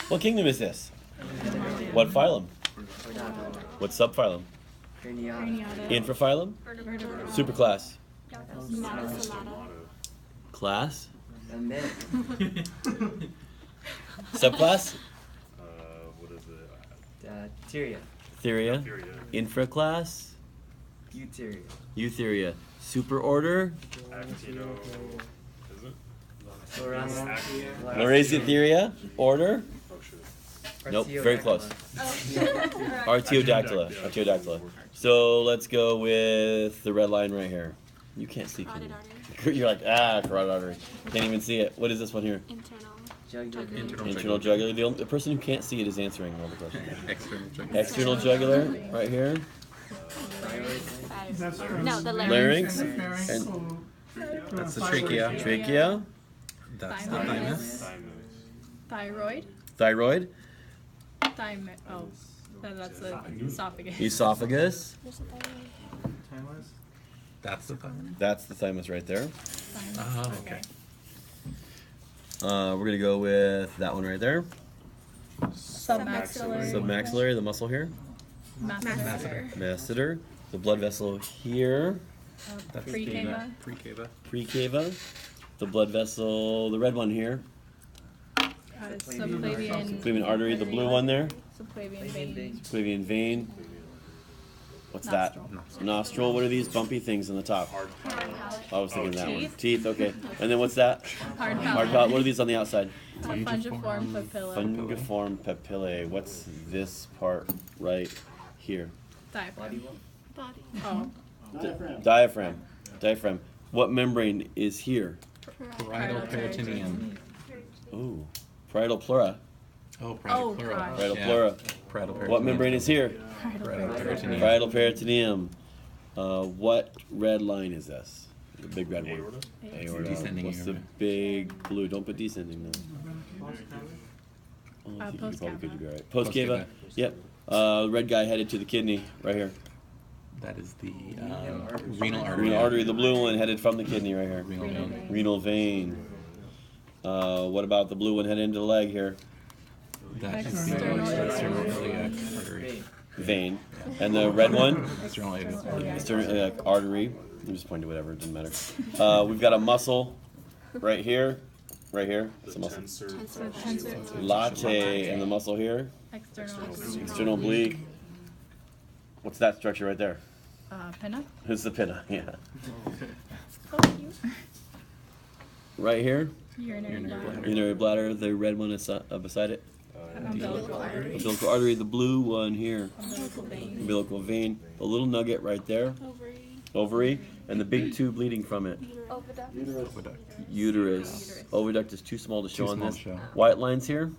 What kingdom is this? What phylum? What subphylum? Infraphylum? Superclass? Class? Subclass? What is it? Theria. Theria? Infraclass? Eutheria. Eutheria. Superorder? Actino. Is it? Laurasiotheria? Order? Oh shit. Nope, very close. Artiodactyla. Artiodactyla. So let's go with the red line right here. You can't see. Can you? You're like, carotid artery. Can't even see it. What is this one here? Internal jugular. The person who can't see it is answering all the questions. External jugular, right here. No, the Larynx. And That's the trachea. Trachea. That's the thymus. Thyroid. Thyroid. That's the esophagus. Esophagus. That's the thymus. That's the thymus right there. Oh, okay. We're gonna go with that one right there. Submaxillary. Submaxillary, the muscle here. Masseter. Masseter. The blood vessel here. That's Precava. Precava. Precava. The blood vessel, the red one here. Subclavian. Subclavian artery, the blue one there. Subclavian vein. Subclavian vein. What's that? Nostril. What are these bumpy things on the top? I was thinking that one. Teeth, okay. And then what's that? Hard Hard palate. palate. What are these on the outside? Fungiform papilla. Fungiform papillae. What's this part right here? Diaphragm. Oh. Diaphragm. Diaphragm. What membrane is here? Parietal peritoneum. Ooh. Parietal pleura. Oh, parietal pleura. Parietal pleura. Parietal peritoneum. What membrane is here? Parietal peritoneum. Parietal peritoneum. What red line is this? The big red one. Aorta. Descending What's the aorta. big blue? Don't put descending though. Oh, you Post probably cava. could be right. Post cava. Post Yep. Red guy headed to the kidney right here. That is the renal artery. Renal artery. The blue one headed from the kidney right here. Renal vein. Renal vein. What about the blue one headed into the leg here? That is the external iliac artery. Vein. And the red one? External iliac artery. External iliac artery. You just point to whatever, it doesn't matter. We've got a muscle right here. Right here. It's a muscle. Latte and the muscle here. External. External oblique. What's that structure right there? Pinna. It's the pinna, yeah. Oh, cute. Right here, Urinary bladder. urinary bladder, the red one is beside it. Umbilical artery. Umbilical artery, the blue one here. Umbilical vein. Umbilical vein, the little nugget right there. Ovary, and the big tube leading from it. Uterus. Oviduct is too small to show Too on small this. to show. White lines here.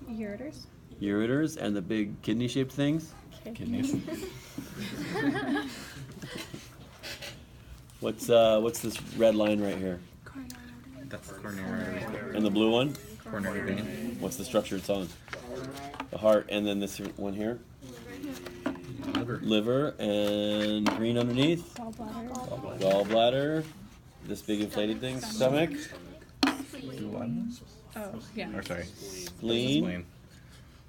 Ureters. Ureters, and the big kidney-shaped things. Kidneys. What's this red line right here? That's the coronary artery. And the blue one? Coronary vein. What's the structure it's on? The heart, and then this one here? Liver. Liver, and green underneath? Gallbladder. Gallbladder. This big inflated thing? Stomach? Duodenum? Oh, yeah. Or sorry. Spleen?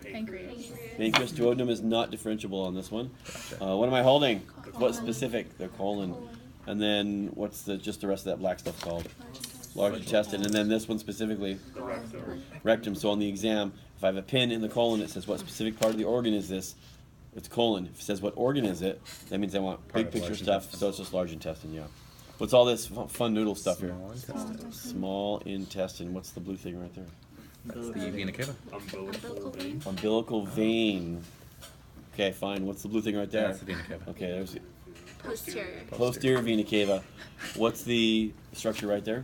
Pancreas. Pancreas. Duodenum is not differentiable on this one. What am I holding? What specific? The colon. And then what's just the rest of that black stuff called? Large intestine. And then this one specifically? Rectum. So on the exam, if I have a pin in the colon, it says what specific part of the organ is this? It's colon. If it says what organ is it, that means I want Part big of picture large stuff. intestine. So it's just large intestine, yeah. What's all this fun noodle stuff here? Small intestine. Small intestine. What's the blue thing right there? That's the vena cava. Umbilical vein. Umbilical vein. Okay, fine. What's the blue thing right there? That's the vena cava. Okay, there's the Posterior. posterior vena cava. What's the structure right there?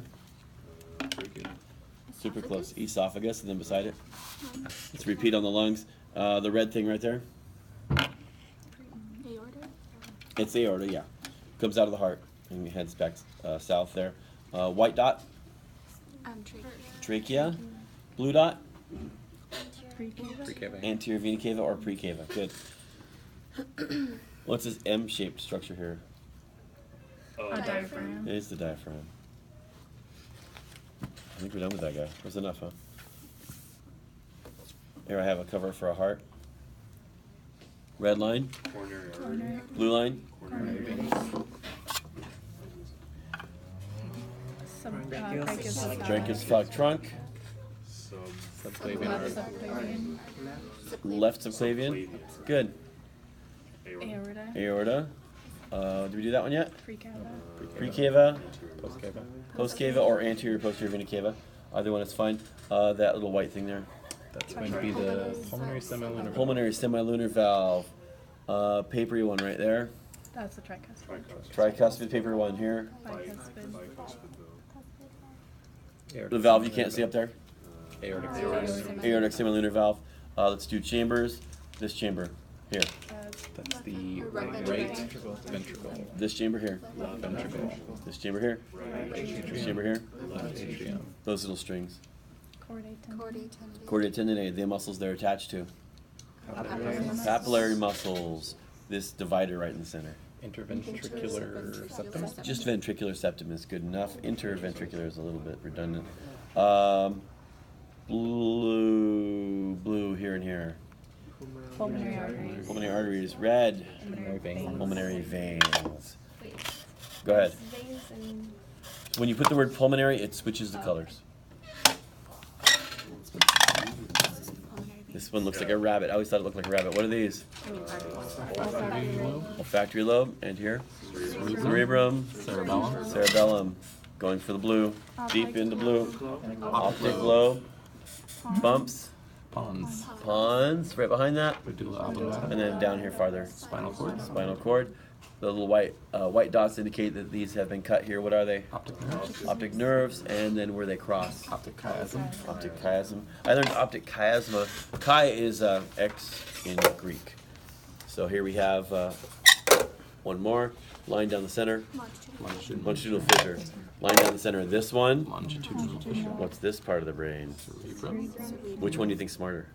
Super close. Esophagus, and then beside it. Let's repeat on the lungs. The red thing right there. Aorta. It's the aorta, yeah. Comes out of the heart and heads back south there. White dot, Trachea. trachea. Blue dot, Precava. anterior vena cava or precava. Good. What's this M-shaped structure here? A diaphragm. It is the diaphragm. I think we're done with that guy. That's enough, huh? Here I have a cover for a heart. Red line, Coronary artery. Coronary. blue line, Coronary vein. Dracus fog trunk, Sub. Subclavian Left artery. subclavian. left subclavian. Good. Aorta. Aorta. Did we do that one yet? Precava. Precava, Postcava. postcava, or anterior posterior vena cava. Either one is fine. That little white thing there. That's going to be the pulmonary semilunar. Pulmonary semilunar valve. Papery one right there. That's the tricuspid. Tricuspid papery one here. Bicuspid. The valve you can't see up there. Aortic. Aortic semilunar valve. Let's do chambers. This chamber here. That's the Right right ventricle. This chamber here. Left ventricle. This chamber here. This chamber here. Left atrium. Those little strings. Chordate tendon. Chordae tendineae, the muscles they're attached to. Papillary muscles. This divider right in the center. Interventricular septum. Just ventricular septum is good enough. Interventricular is a little bit redundant. Blue here and here. Pulmonary arteries. Pulmonary arteries, red. Pulmonary vein. Pulmonary veins. Go ahead. When you put the word pulmonary, it switches the colors. This one looks like a rabbit. I always thought it looked like a rabbit. What are these? Olfactory lobe. And here? Cerebrum. Cerebellum. Cerebellum. Going for the blue. Deep into blue. Optic lobe. Bumps. Pons. Pons. Right behind that. Medulla oblongata. And then down here farther. Spinal cord. Spinal cord. The little white dots indicate that these have been cut here. What are they? Optic nerves. Optic nerves, and then where they cross. Optic chiasm. Optic chiasm. I learned optic chiasma. Chi is X in Greek. So here we have one more. Line down the center. Longitudinal fissure. Line down the center of this one. Longitudinal fissure. What's this part of the brain? Cerebrum. Which one do you think's smarter?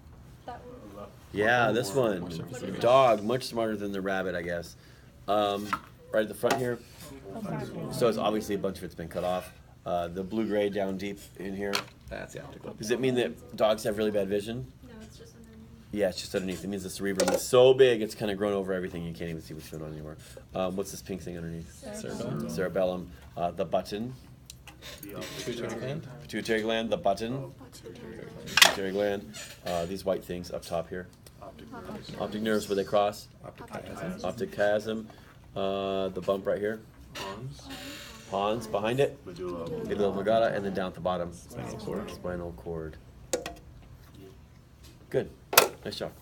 Yeah, this one. Dog, much smarter than the rabbit, I guess. Right at the front here. So it's obviously a bunch of it's been cut off. The blue-gray down deep in here. That's the optic lobe. Does it mean that dogs have really bad vision? No, it's just underneath. Yeah, it's just underneath. It means the cerebrum is so big it's kind of grown over everything. You can't even see what's going on anymore. What's this pink thing underneath? Cerebellum. Cerebellum. The button. Pituitary gland. Pituitary gland. The button. Pituitary gland. These white things up top here. Optic nerves where they cross. Optic chiasm. Optic chiasm. The bump right here. Pons behind it. Medulla Medulla oblongata, and then down at the bottom. Spinal cord. Spinal cord. Good. Nice job.